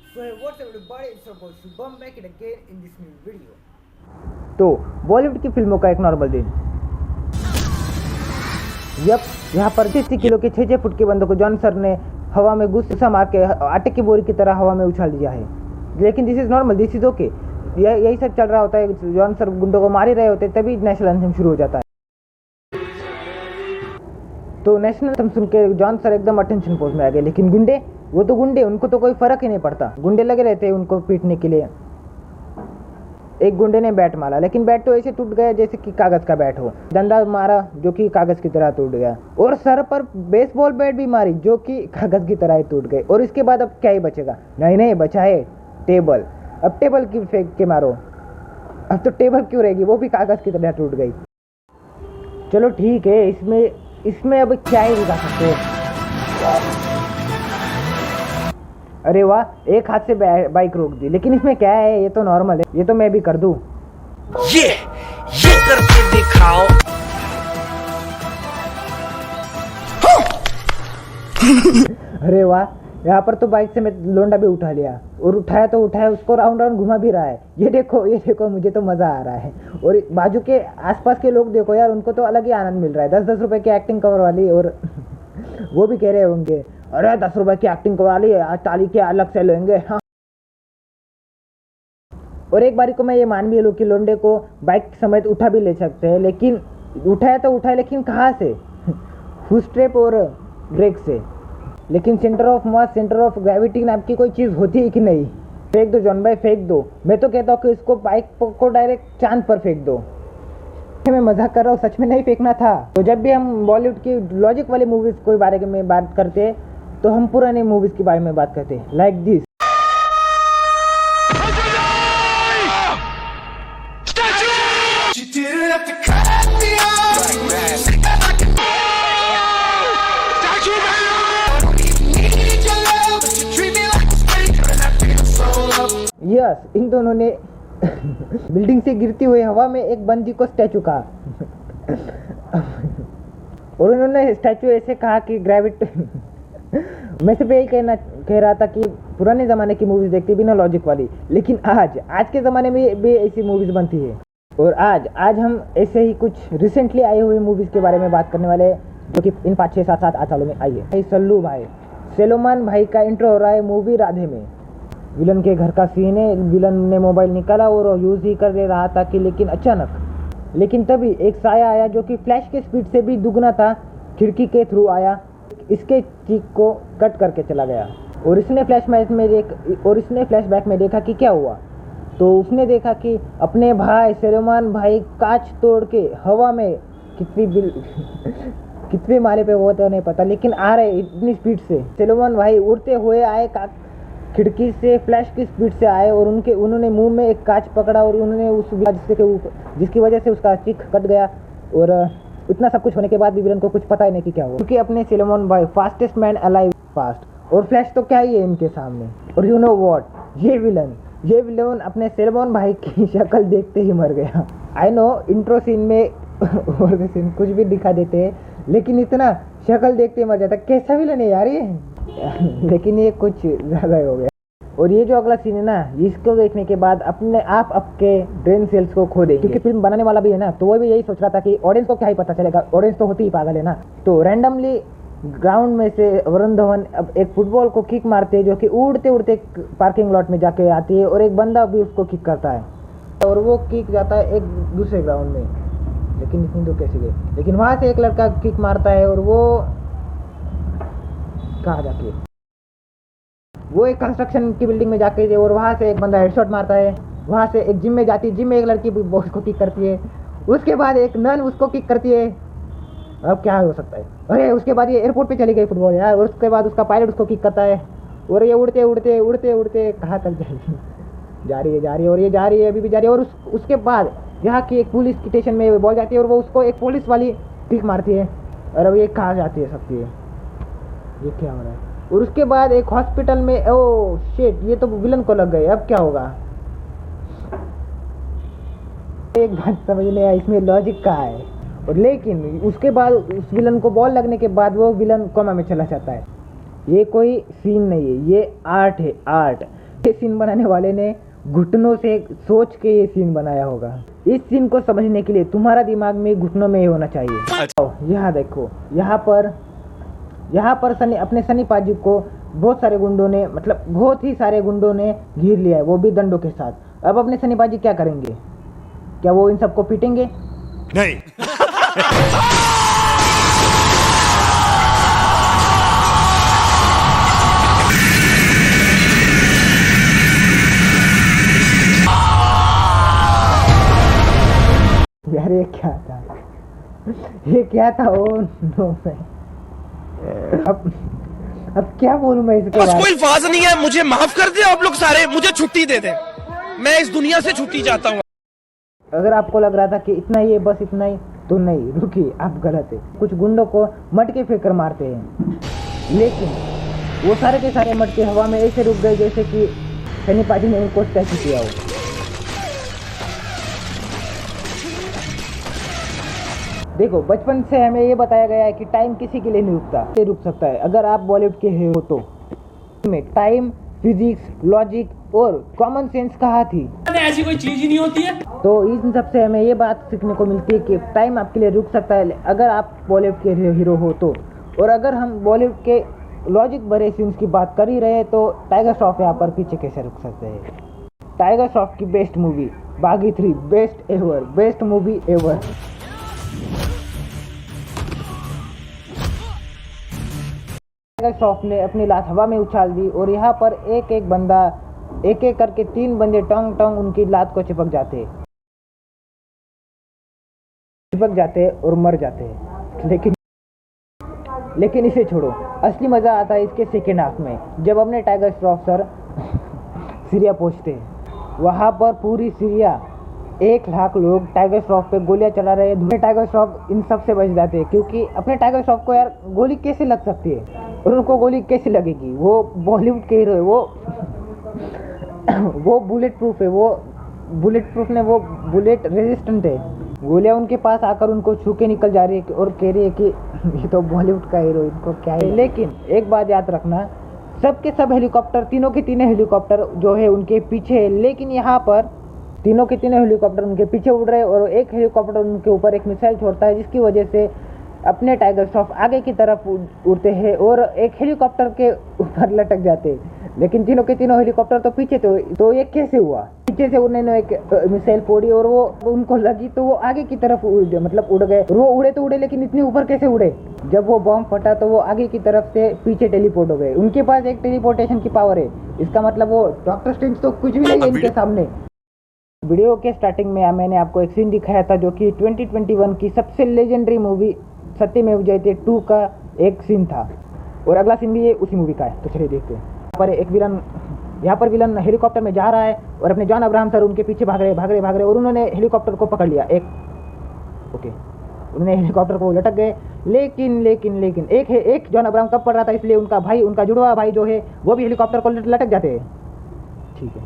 So hey, what's up everybody? It's your boy Shubham back again in this new video. तो बॉलीवुड की फिल्मों का एक नॉर्मल दिन। यप, यहाँ पर 80 किलो के 6 फुट के बंदों को जॉन सर ने हवा में गुस्सा मार के आटे की बोरी की तरह हवा में उछाल दिया है। लेकिन this is normal, this is okay. यही सब चल रहा होता है, जॉन सर गुंडों को मार ही रहे होते तभी नेशनल एंथम शुरू हो जाता है। तो नेशनल एंथम सुन के जॉन सर एकदम अटेंशन पोज में आ गए। लेकिन गुंडे, वो तो गुंडे, उनको तो कोई फर्क ही नहीं पड़ता। गुंडे लगे रहते हैं उनको पीटने के लिए। एक गुंडे ने बैट मारा, लेकिन बैट तो ऐसे टूट गया जैसे कि कागज का बैट हो। डंडा मारा जो कि कागज की तरह टूट गया, और सर पर बेसबॉल बैट भी मारी जो कि कागज की तरह ही टूट गई। और इसके बाद अब क्या ही बचेगा? नहीं बचा है टेबल। अब टेबल की फेंक के मारो। अब तो टेबल क्यों रहेगी, वो भी कागज की तरह टूट गई। चलो ठीक है, इसमें अब क्या ही दिखा सकते हैं। अरे वाह, एक हाथ से बाइक रोक दी। लेकिन इसमें क्या है, ये तो नॉर्मल है, ये तो मैं भी कर दूं। ये करके दिखाओ। अरे वाह, यहाँ पर तो बाइक से मैं लोंडा भी उठा लिया, और उठाया तो उठाया, उसको राउंड राउंड घुमा भी रहा है। ये देखो मुझे तो मज़ा आ रहा है। और बाजू के आसपास के लोग देखो यार, उनको तो अलग ही आनंद मिल रहा है। 10-10 रुपए की एक्टिंग कवर वाली, और वो भी कह रहे होंगे अरे 10 रुपए की एक्टिंग कवर वाली है, आज ताली के अलग से लेंगे। हाँ, और एक बारी को मैं ये मान भी लूँ कि लोंडे को बाइक समेत उठा भी ले सकते हैं, लेकिन उठाया तो उठाया, लेकिन कहाँ से? फुटस्टेप और ब्रेक से। लेकिन centre of mass, centre of gravity नाम की कोई चीज़ होती है कि नहीं? फेंक दो जॉन भाई, फेंक दो। मैं तो कहता हूँ कि इसको बाइक को डायरेक्ट चांद पर फेंक दो। मैं मजाक कर रहा हूँ, सच में नहीं फेंकना था। तो जब भी हम बॉलीवुड की लॉजिक वाली मूवीज़ के बारे में बात करते हैं, तो हम पुरानी मूवीज़ के बारे में बात करते हैं, लाइक दिस। यस, इन दोनों ने बिल्डिंग से गिरती हुई हवा में एक बंदी को स्टैचू कहा। और उन्होंने स्टैचू ऐसे कहा कि ग्रेविटी मैं सिर्फ यही कह रहा था कि पुराने ज़माने की मूवीज़ देखते बिना लॉजिक वाली, लेकिन आज के ज़माने में भी ऐसी मूवीज़ बनती है। और आज हम ऐसे ही कुछ रिसेंटली आई हुई मूवीज़ के बारे में बात करने वाले हैं, जो कि इन 5, 6, 7, 8 सालों में आई है। भाई सल्लू भाई, सलोमान भाई का इंट्रो हो रहा है मूवी राधे में। विलन के घर का सीन है। विलन ने मोबाइल निकाला और यूज़ ही कर ले रहा था कि लेकिन तभी एक साया आया जो कि फ्लैश के स्पीड से भी दुगना था, खिड़की के थ्रू आया, इसके चीक को कट करके चला गया। और इसने फ्लैशबैक में देखा कि क्या हुआ। तो उसने देखा कि अपने भाई सलोमान भाई कांच तोड़ के हवा में कितने माले पे वो तो नहीं पता, लेकिन आ रहे इतनी स्पीड से। सलोमान भाई उड़ते हुए आए, खिड़की से फ्लैश की स्पीड से आए, और उन्होंने मुंह में एक कांच पकड़ा, और उन्होंने जिसकी वजह से उसका चीख कट गया। और इतना सब कुछ होने के बाद भी विलन को कुछ पता ही नहीं कि क्या हुआ, क्योंकि अपने सलोमान भाई फास्टेस्ट मैन अलाइव फास्ट, और फ्लैश तो क्या ही है इनके सामने। और यू नो व्हाट, ये विलन अपने सलोमान भाई की शक्ल देखते ही मर गया। आई नो इंट्रो सीन में और सीन कुछ भी दिखा देते हैं, लेकिन इतना शक्ल देखते ही मर जाता। कैसा विलन है यार ये। लेकिन ये कुछ ज़्यादा हो गया। और ये जो अगला सीन है ना, इसको देखने के बाद अपने आप आपके ब्रेन सेल्स को खो देंगे, क्योंकि फिल्म बनाने वाला भी है ना, तो वो भी यही सोच रहा था कि ऑडियंस को क्या ही पता चलेगा, ऑडियंस तो होती ही पागल है ना। तो रैंडमली ग्राउंड में से वरुण धवन अब एक फुटबॉल को किक मारते हैं, जो कि उड़ते उड़ते पार्किंग लॉट में जाके आती है, और एक बंदा भी उसको किक करता है, और वो किक जाता है एक दूसरे ग्राउंड में। लेकिन इतनी दूर कैसे गए? लेकिन वहाँ से एक लड़का किक मारता है, और वो कहाँ जाके, वो एक कंस्ट्रक्शन की बिल्डिंग में जाके, और वहाँ से एक बंदा हेडशॉट मारता है। वहाँ से एक जिम में जाती है, जिम में एक लड़की बॉस को किक करती है। उसके बाद एक नन उसको किक करती है। अब क्या हो सकता है? अरे उसके बाद ये एयरपोर्ट पे चली गई फुटबॉल यार, और उसके बाद उसका पायलट उसको किक करता है, और ये उड़ते उड़ते कहाँ तक जाएगी? जा रही है, और ये जा रही है, अभी भी जा रही है। और उसके बाद यहाँ की एक पुलिस स्टेशन में बॉल जाती है, और वो उसको एक पुलिस वाली किक मारती है। और अब ये कहाँ जाती है सकती है? ये क्या हो रहा है? और उसके बाद एक हॉस्पिटल में, ओ शिट, ये तो विलन को लग गए। अब क्या होगा? एक बात समझ नहीं आई, इसमें लॉजिक कहाँ है? और लेकिन उसके बाद उस विलन को बॉल लगने के बाद वो विलन कोमा में चला जाता है। ये कोई सीन नहीं है, ये आर्ट है, आर्ट। ये सीन बनाने वाले ने घुटनों से सोच के ये सीन बनाया होगा। इस सीन को समझने के लिए तुम्हारा दिमाग में घुटनों में ही होना चाहिए। यहाँ देखो, यहाँ पर अपने सनी पाजी को बहुत सारे गुंडों ने, मतलब बहुत ही सारे गुंडों ने घेर लिया है, वो भी दंडों के साथ। अब अपने सनी पाजी क्या करेंगे? क्या वो इन सबको पीटेंगे? नहीं। यार ये क्या था? ये क्या था? ओ नो मैं अब क्या बोलूं मैं इसके बस बाद? कोई अल्फाज नहीं है, मुझे माफ कर दे आप लोग सारे, मुझे छुट्टी दे दे, मैं इस दुनिया से छुट्टी चाहता हूँ। अगर आपको लग रहा था कि इतना ही है, बस इतना ही, तो नहीं, रुकिए, आप गलत है। कुछ गुंडों को मटके फेंक कर मारते हैं, लेकिन वो सारे के सारे मटके हवा में ऐसे रुक गए जैसे कि सनी पाजी ने उनको स्टैचू किया हो। देखो, बचपन से हमें ये बताया गया है कि टाइम किसी के लिए नहीं रुकता, ये रुक सकता है अगर आप बॉलीवुड के हो तो। में टाइम, फिजिक्स, लॉजिक और कॉमन सेंस कहाँ थी? ऐसी कोई चीज ही नहीं होती है। तो इन सब से हमें ये बात सीखने को मिलती है कि टाइम आपके लिए रुक सकता है अगर आप बॉलीवुड के हीरो हो तो। और अगर हम बॉलीवुड के लॉजिक भरे सीन्स की बात कर ही रहे तो टाइगर श्रॉफ यहाँ पर पीछे कैसे रुक सकते हैं? टाइगर श्रॉफ की बेस्ट मूवी बागी 3, best ever, best movie ever. Tiger Shroff ने अपनी लात हवा में उछाल दी और यहाँ पर एक एक बंदा, एक एक करके 3 बंदे टोंग टोंग उनकी लात को चिपक जाते और मर जाते। लेकिन इसे छोड़ो, असली मजा आता है इसके सेकेंड हाफ में, जब अपने टाइगर श्रॉफ सर सीरिया पहुंचते हैं। वहां पर पूरी सीरिया 1 लाख लोग टाइगर श्रॉफ पे गोलियां चला रहे हैं। टाइगर श्रॉफ इन सब से बच जाते हैं, क्योंकि अपने टाइगर श्रॉफ को यार गोली कैसे लग सकती है और उनको गोली कैसे लगेगी? वो बॉलीवुड के हीरो है, वो बुलेट प्रूफ है, वो बुलेट प्रूफ ने, वो बुलेट रेजिस्टेंट है। गोलियां उनके पास आकर उनको छू के निकल जा रही है और कह रही है कि ये तो बॉलीवुड का हीरो, इनको क्या है। लेकिन एक बात याद रखना, सबके सब हेलीकॉप्टर, तीनों के तीनों हेलीकॉप्टर जो है उनके पीछे है, लेकिन यहाँ पर तीनों के तीनों हेलीकॉप्टर उनके पीछे उड़ रहे हैं और एक हेलीकॉप्टर उनके ऊपर एक मिसाइल छोड़ता है, जिसकी वजह से अपने टाइगर श्रॉफ आगे की तरफ उड़ते हैं और एक हेलीकॉप्टर के ऊपर लटक जाते हैं। लेकिन तीनों के तीनों हेलीकॉप्टर तो पीछे तो ये कैसे हुआ? पीछे से उन्होंने एक मिसाइल फोड़ी और वो उनको लगी तो वो आगे की तरफ उड़ गए। वो उड़े तो उड़े, लेकिन इतने ऊपर कैसे उड़े? जब वो बॉम्ब फटा तो वो आगे की तरफ से पीछे टेलीपोर्ट हो गए। उनके पास एक टेलीपोर्टेशन की पावर है, इसका मतलब वो डॉक्टर स्ट्रेंज तो कुछ भी नहीं है इनके सामने। वीडियो के स्टार्टिंग में मैंने आपको एक सीन दिखाया था जो कि 2021 की सबसे लेजेंडरी मूवी सत्यमेव जयते 2 का एक सीन था, और अगला सीन भी ये उसी मूवी का है। तो चलिए देखते हैं। यहाँ पर विलन हेलीकॉप्टर में जा रहा है और अपने जॉन अब्राहम सर उनके पीछे भाग रहे और उन्होंने हेलीकॉप्टर को पकड़ लिया। उन्होंने हेलीकॉप्टर को लटक गए, लेकिन एक जॉन अब्राहम कब पड़ रहा था, इसलिए उनका भाई, उनका जुड़वा भाई जो है वो भी हेलीकॉप्टर को लटक जाते हैं। ठीक है,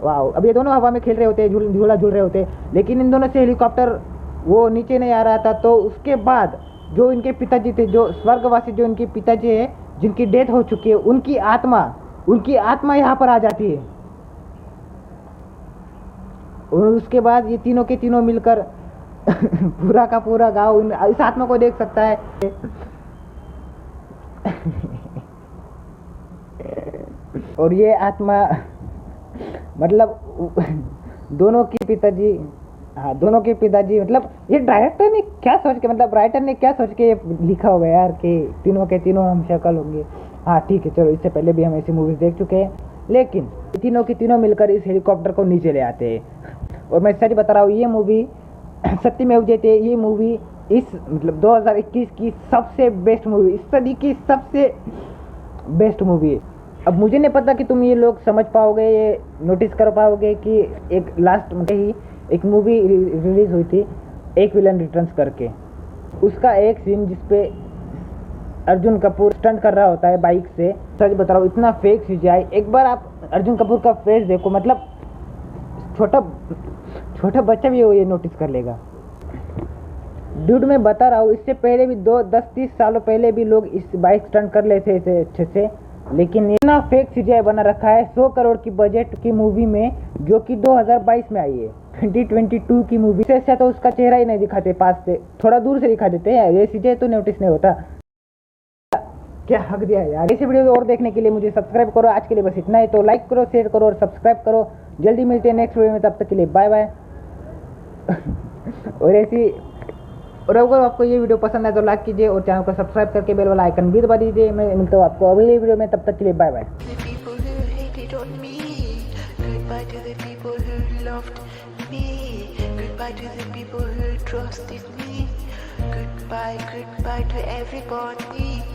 वाह, अब ये दोनों हवा में खेल रहे होते, झूला झूल रहे होते, लेकिन इन दोनों से हेलीकॉप्टर वो नीचे नहीं आ रहा था। तो उसके बाद जो इनके पिताजी थे, जो स्वर्गवासी, जो इनके पिताजी है जिनकी डेथ हो चुकी है, उनकी आत्मा यहाँ पर आ जाती है। और उसके बाद ये तीनों के तीनों मिलकर पूरा का पूरा गांव इस आत्मा को देख सकता है। और ये आत्मा मतलब दोनों के पिताजी मतलब ये डायरेक्टर ने क्या सोच के, मतलब राइटर ने क्या सोच के लिखा होगा यार कि तीनों के तीनों हम शक्ल होंगे। हाँ ठीक है, चलो, इससे पहले भी हम ऐसी मूवीज देख चुके हैं, लेकिन तीनों के तीनों मिलकर इस हेलीकॉप्टर को नीचे ले आते हैं। और मैं सच बता रहा हूँ, ये मूवी सत्यमेव जयते, ये मूवी इस मतलब 2021 की सबसे बेस्ट मूवी, इस सदी की सबसे बेस्ट मूवी है। अब मुझे नहीं पता कि तुम ये लोग समझ पाओगे, ये नोटिस कर पाओगे कि एक लास्ट में ही एक मूवी रिलीज हुई थी, एक विलन रिटर्न्स करके। उसका एक सीन जिसपे अर्जुन कपूर स्टंट कर रहा होता है बाइक से, सच बता रहा हूँ, इतना फेक सीजीआई। एक बार आप अर्जुन कपूर का फेस देखो, मतलब छोटा बच्चा भी ये नोटिस कर लेगा। डूड मैं बता रहा हूँ, इससे पहले भी 10-30 सालों पहले भी लोग इस बाइक स्टंट कर लेते थे अच्छे से, लेकिन इतना फेक सीजीआई बना रखा है 100 करोड़ की बजट की मूवी में, जो कि 2022 में आई है, 2022 की मूवी से अच्छा तो उसका चेहरा ही नहीं दिखाते, पास से थोड़ा दूर से दिखा देते हैं, ये सीजीआई तो नोटिस नहीं होता। क्या हक दिया यार। ऐसे वीडियो और देखने के लिए मुझे सब्सक्राइब करो। आज के लिए बस इतना ही, तो लाइक करो, शेयर करो और सब्सक्राइब करो। जल्दी मिलते हैं नेक्स्ट वीडियो में, तब तक के लिए बाय बाय। और अगर आपको ये वीडियो पसंद आए तो लाइक कीजिए और चैनल को सब्सक्राइब करके बेल वाला आइकन भी दबा दीजिए। मैं मिलता हूँ आपको अगले वीडियो में, तब तक के लिए bye bye. Goodbye to everybody.